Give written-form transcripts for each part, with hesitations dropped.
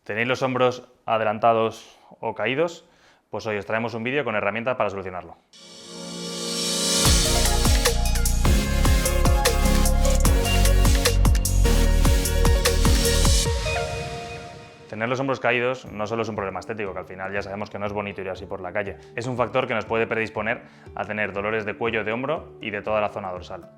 ¿Tenéis los hombros adelantados o caídos? Pues hoy os traemos un vídeo con herramientas para solucionarlo. Tener los hombros caídos no solo es un problema estético, que al final ya sabemos que no es bonito ir así por la calle, es un factor que nos puede predisponer a tener dolores de cuello, de hombro y de toda la zona dorsal.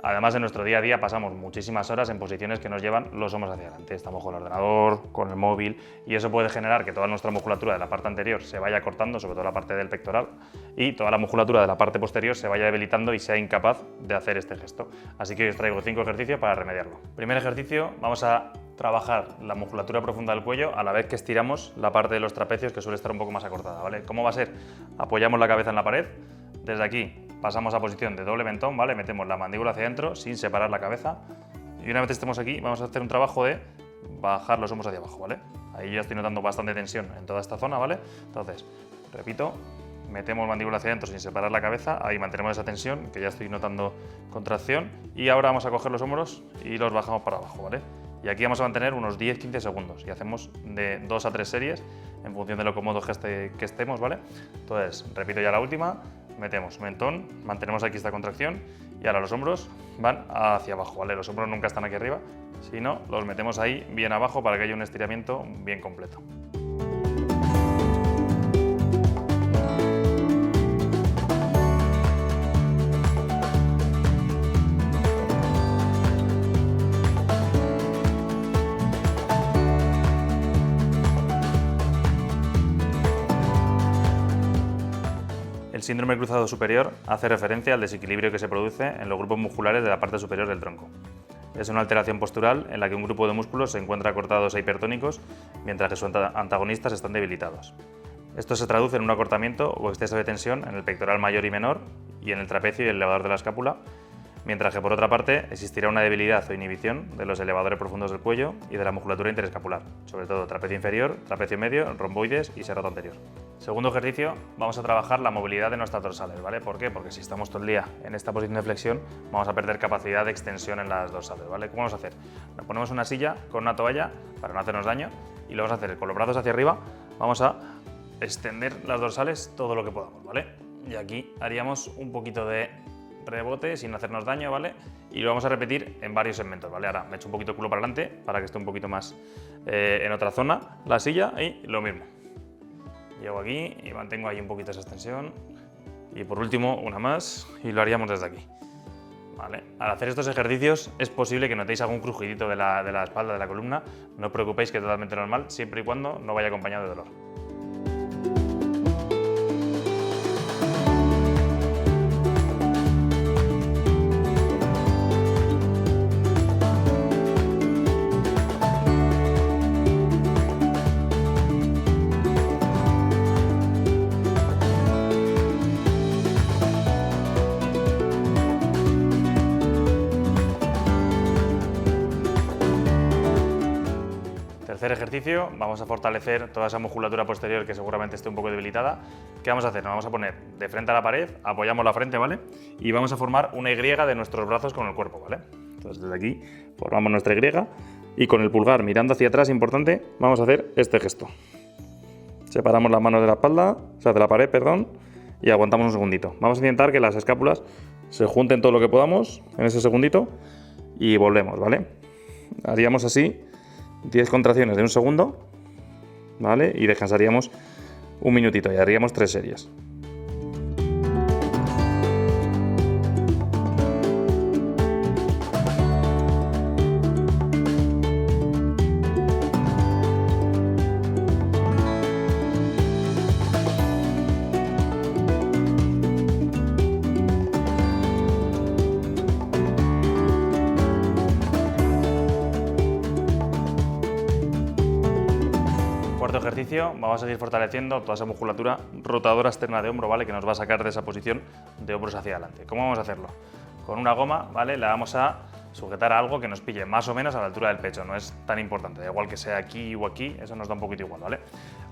Además, en nuestro día a día pasamos muchísimas horas en posiciones que nos llevan los hombros hacia adelante. Estamos con el ordenador, con el móvil, y eso puede generar que toda nuestra musculatura de la parte anterior se vaya cortando, sobre todo la parte del pectoral, y toda la musculatura de la parte posterior se vaya debilitando y sea incapaz de hacer este gesto. Así que hoy os traigo 5 ejercicios para remediarlo. Primer ejercicio, vamos a trabajar la musculatura profunda del cuello a la vez que estiramos la parte de los trapecios, que suele estar un poco más acortada, ¿vale? ¿Cómo va a ser? Apoyamos la cabeza en la pared, desde aquí pasamos a posición de doble mentón, ¿vale? Metemos la mandíbula hacia adentro sin separar la cabeza, y una vez estemos aquí vamos a hacer un trabajo de bajar los hombros hacia abajo, ¿vale? Ahí ya estoy notando bastante tensión en toda esta zona, ¿vale? Entonces, repito, metemos mandíbula hacia adentro sin separar la cabeza, ahí mantenemos esa tensión, que ya estoy notando contracción, y ahora vamos a coger los hombros y los bajamos para abajo, ¿vale? Y aquí vamos a mantener unos 10-15 segundos y hacemos de 2 a 3 series en función de lo cómodos que estemos, ¿vale? Entonces, repito ya la última, metemos mentón, mantenemos aquí esta contracción y ahora los hombros van hacia abajo, ¿vale? Los hombros nunca están aquí arriba, sino los metemos ahí bien abajo para que haya un estiramiento bien completo. El síndrome cruzado superior hace referencia al desequilibrio que se produce en los grupos musculares de la parte superior del tronco. Es una alteración postural en la que un grupo de músculos se encuentra cortados e hipertónicos, mientras que sus antagonistas están debilitados. Esto se traduce en un acortamiento o exceso de tensión en el pectoral mayor y menor y en el trapecio y el elevador de la escápula, mientras que por otra parte existirá una debilidad o inhibición de los elevadores profundos del cuello y de la musculatura interescapular, sobre todo trapecio inferior, trapecio medio, romboides y serrato anterior. Segundo ejercicio, vamos a trabajar la movilidad de nuestras dorsales, ¿vale? ¿Por qué? Porque si estamos todo el día en esta posición de flexión, vamos a perder capacidad de extensión en las dorsales, ¿vale? ¿Cómo vamos a hacer? Nos ponemos una silla con una toalla para no hacernos daño y lo vamos a hacer con los brazos hacia arriba, vamos a extender las dorsales todo lo que podamos, ¿vale? Y aquí haríamos un poquito de rebote sin hacernos daño, ¿vale? Y lo vamos a repetir en varios segmentos, ¿vale? Ahora me echo un poquito el culo para adelante para que esté un poquito más en otra zona la silla y lo mismo. Llego aquí y mantengo ahí un poquito esa extensión y por último una más y lo haríamos desde aquí, ¿vale? Al hacer estos ejercicios es posible que notéis algún crujidito de la espalda, de la columna, no os preocupéis que es totalmente normal siempre y cuando no vaya acompañado de dolor. Tercer ejercicio, vamos a fortalecer toda esa musculatura posterior que seguramente esté un poco debilitada. ¿Qué vamos a hacer? Nos vamos a poner de frente a la pared, apoyamos la frente, ¿vale? Y vamos a formar una Y de nuestros brazos con el cuerpo, ¿vale? Entonces desde aquí formamos nuestra Y y con el pulgar mirando hacia atrás, importante, vamos a hacer este gesto. Separamos las manos de la espalda, o sea, de la pared, perdón, y aguantamos un segundito. Vamos a intentar que las escápulas se junten todo lo que podamos en ese segundito y volvemos, ¿vale? Haríamos así 10 contracciones de un segundo, ¿vale? Y descansaríamos un minutito y haríamos 3 series. Cuarto ejercicio, vamos a seguir fortaleciendo toda esa musculatura rotadora externa de hombro, ¿vale? Que nos va a sacar de esa posición de hombros hacia adelante. ¿Cómo vamos a hacerlo? Con una goma, ¿vale? La vamos a sujetar a algo que nos pille más o menos a la altura del pecho, no es tan importante, da igual que sea aquí o aquí, eso nos da un poquito igual, ¿vale?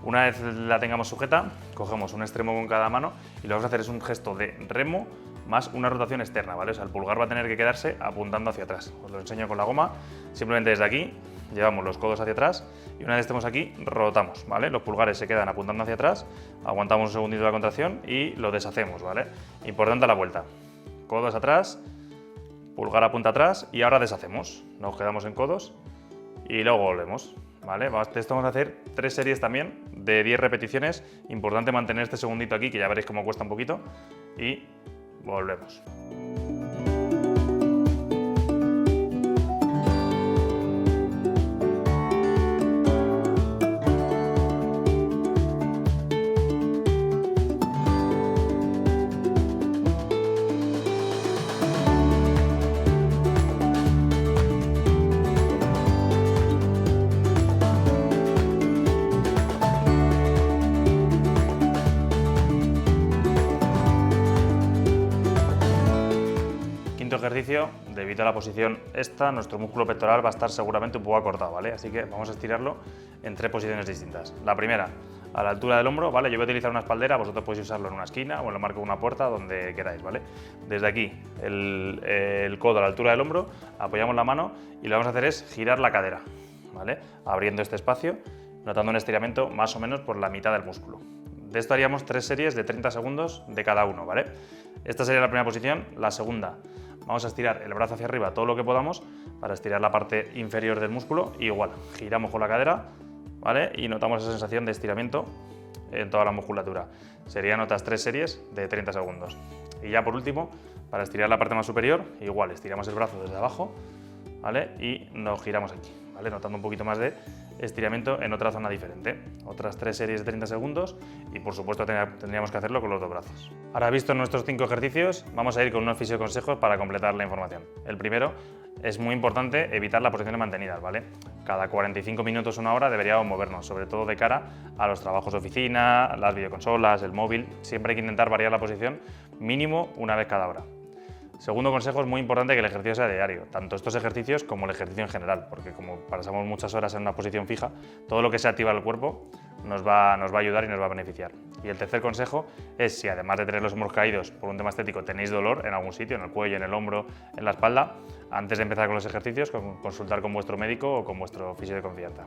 Una vez la tengamos sujeta, cogemos un extremo con cada mano y lo que vamos a hacer es un gesto de remo más una rotación externa, ¿vale? O sea, el pulgar va a tener que quedarse apuntando hacia atrás. Os lo enseño con la goma, simplemente desde aquí llevamos los codos hacia atrás y una vez estemos aquí, rotamos, ¿vale? Los pulgares se quedan apuntando hacia atrás, aguantamos un segundito la contracción y lo deshacemos, ¿vale? Importante la vuelta. Codos atrás, pulgar apunta atrás y ahora deshacemos. Nos quedamos en codos y luego volvemos, ¿vale? Esto vamos a hacer 3 series también de 10 repeticiones. Importante mantener este segundito aquí, que ya veréis cómo cuesta un poquito, y volvemos. Quinto ejercicio, debido a la posición esta, nuestro músculo pectoral va a estar seguramente un poco acortado, ¿vale? Así que vamos a estirarlo en 3 posiciones distintas. La primera, a la altura del hombro, ¿vale? Yo voy a utilizar una espaldera, vosotros podéis usarlo en una esquina o en el marco de una puerta, donde queráis, ¿vale? Desde aquí, el codo a la altura del hombro, apoyamos la mano y lo que vamos a hacer es girar la cadera, ¿vale? Abriendo este espacio, notando un estiramiento más o menos por la mitad del músculo. De esto haríamos 3 series de 30 segundos de cada uno, ¿vale? Esta sería la primera posición. La segunda, vamos a estirar el brazo hacia arriba todo lo que podamos para estirar la parte inferior del músculo. Y igual, giramos con la cadera, ¿vale? Y notamos esa sensación de estiramiento en toda la musculatura. Serían otras 3 series de 30 segundos. Y ya por último, para estirar la parte más superior, igual, estiramos el brazo desde abajo, ¿vale? Y nos giramos aquí, ¿vale? Notando un poquito más de estiramiento en otra zona diferente. Otras 3 series de 30 segundos y por supuesto tendríamos que hacerlo con los 2 brazos. Ahora, visto nuestros 5 ejercicios, vamos a ir con unos fisioconsejos para completar la información. El primero, es muy importante evitar las posiciones mantenidas, ¿vale? Cada 45 minutos, una hora deberíamos movernos, sobre todo de cara a los trabajos de oficina, las videoconsolas, el móvil. Siempre hay que intentar variar la posición mínimo una vez cada hora. Segundo consejo, es muy importante que el ejercicio sea diario, tanto estos ejercicios como el ejercicio en general, porque como pasamos muchas horas en una posición fija, todo lo que se activa el cuerpo nos va a ayudar y nos va a beneficiar. Y el tercer consejo es, si además de tener los hombros caídos por un tema estético tenéis dolor en algún sitio, en el cuello, en el hombro, en la espalda, antes de empezar con los ejercicios, consultar con vuestro médico o con vuestro fisio de confianza.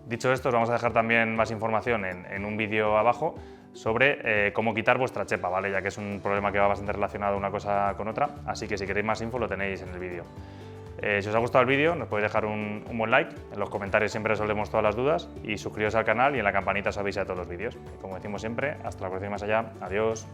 Dicho esto, os vamos a dejar también más información en un vídeo abajo sobre cómo quitar vuestra chepa, ¿vale? Ya que es un problema que va bastante relacionado una cosa con otra, así que si queréis más info lo tenéis en el vídeo. Si os ha gustado el vídeo, nos podéis dejar un buen like, en los comentarios siempre resolvemos todas las dudas y suscribiros al canal y en la campanita os avisa de todos los vídeos. Y como decimos siempre, hasta la próxima, más allá, adiós.